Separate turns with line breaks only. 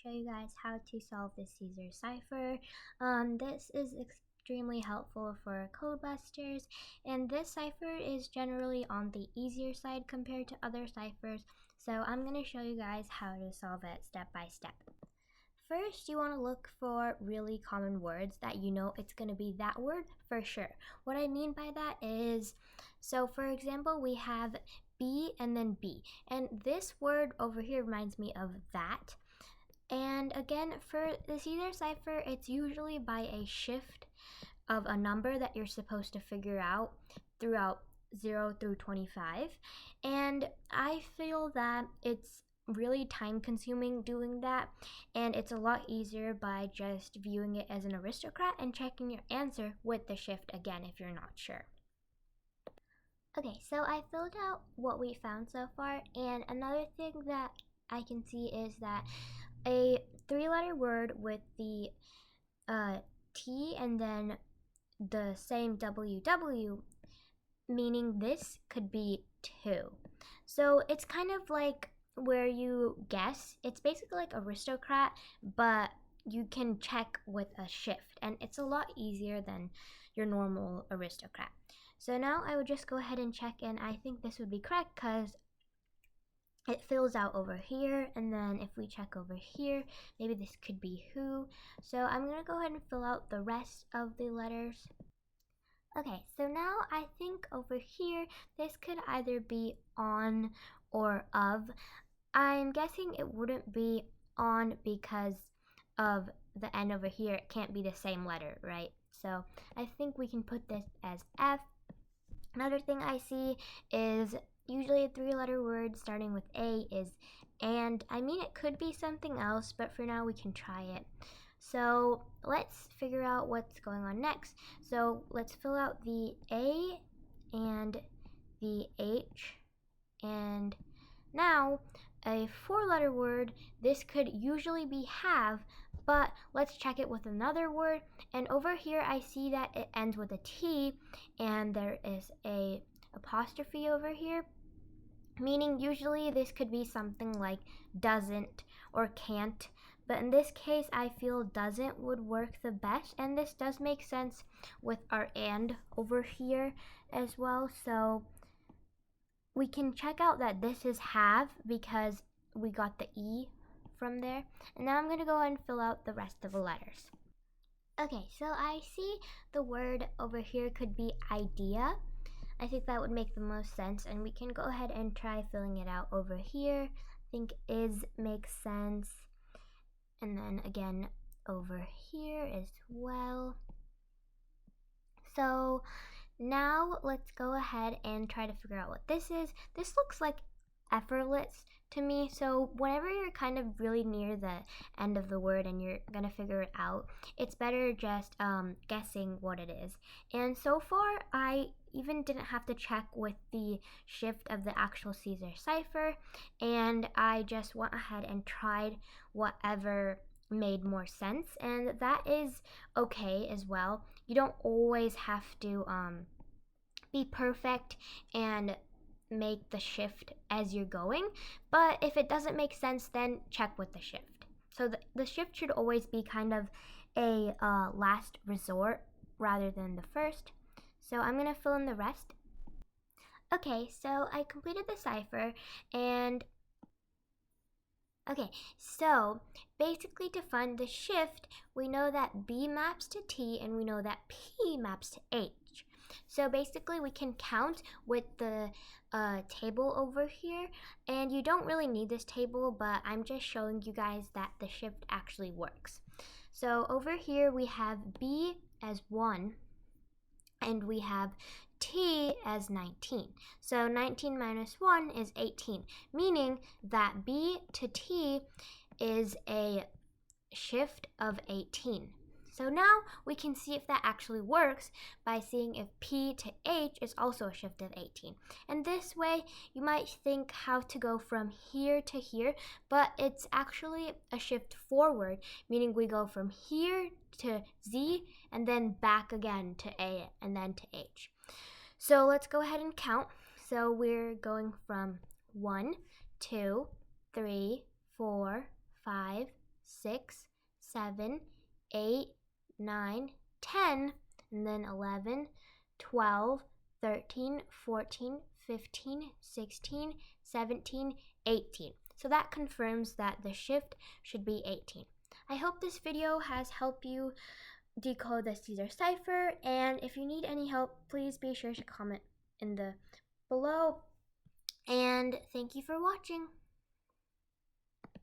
show you guys how to solve the Caesar cipher. This is extremely helpful for code busters, and this cipher is generally on the easier side compared to other ciphers, so I'm going to show you guys how to solve it step by step. First, you want to look for really common words that you know it's going to be that word for sure. What I mean by that is, so for example, we have B and then B. And this word over here reminds me of that. And again, for the Caesar cipher, it's usually by a shift of a number that you're supposed to figure out throughout 0 through 25. And I feel that it's really time consuming doing that, and it's a lot easier by just viewing it as an aristocrat and checking your answer with the shift again if you're not sure. Okay, so I filled out what we found so far, and another thing that I can see is that a 3-letter word with the T and then the same WW, meaning this could be 2. So it's kind of like where you guess. It's basically like aristocrat, but you can check with a shift, and it's a lot easier than your normal aristocrat. So now I would just go ahead and check, and I think this would be correct because it fills out over here, and then if we check over here, maybe this could be who. So I'm going to go ahead and fill out the rest of the letters. Okay, so now I think over here, this could either be on or of. I'm guessing it wouldn't be on because of the N over here. It can't be the same letter, right? So I think we can put this as F. Another thing I see is usually a 3-letter word starting with A is and. I mean, it could be something else, but for now we can try it. So let's figure out what's going on next. So let's fill out the A and the H, and now a 4-letter word, this could usually be have, but let's check it with another word. And over here I see that it ends with a T, and there is a apostrophe over here, meaning usually this could be something like doesn't or can't, but in this case I feel doesn't would work the best, and this does make sense with our and over here as well. So we can check out that this is have because we got the E from there. And now I'm going to go ahead and fill out the rest of the letters. Okay, so I see the word over here could be idea. I think that would make the most sense, and we can go ahead and try filling it out over here. I think is makes sense. And then again over here as well. So now let's go ahead and try to figure out what this is. This looks like effortless to me, so whenever you're kind of really near the end of the word and you're gonna figure it out, it's better just guessing what it is. And so far I even didn't have to check with the shift of the actual Caesar cipher, and I just went ahead and tried whatever made more sense, and that is okay as well. You don't always have to be perfect and make the shift as you're going, but if it doesn't make sense, then check with the shift. So the shift should always be kind of a last resort rather than the first. So I'm going to fill in the rest. Okay, so I completed the cipher, and okay, so basically to find the shift, we know that B maps to T and we know that P maps to H. So basically we can count with the table over here, and you don't really need this table, but I'm just showing you guys that the shift actually works. So over here we have B as 1, and we have T as 19. So 19 minus 1 is 18, meaning that B to T is a shift of 18. So now we can see if that actually works by seeing if P to H is also a shift of 18. And this way you might think how to go from here to here, but it's actually a shift forward, meaning we go from here to Z and then back again to A and then to H. So let's go ahead and count. So we're going from 1, 2, 3, 4, 5, 6, 7, 8, 9, 10, and then 11, 12, 13, 14, 15, 16, 17, 18. So that confirms that the shift should be 18. I hope this video has helped you decode the Caesar cipher, and if you need any help, please be sure to comment in the below. And thank you for watching.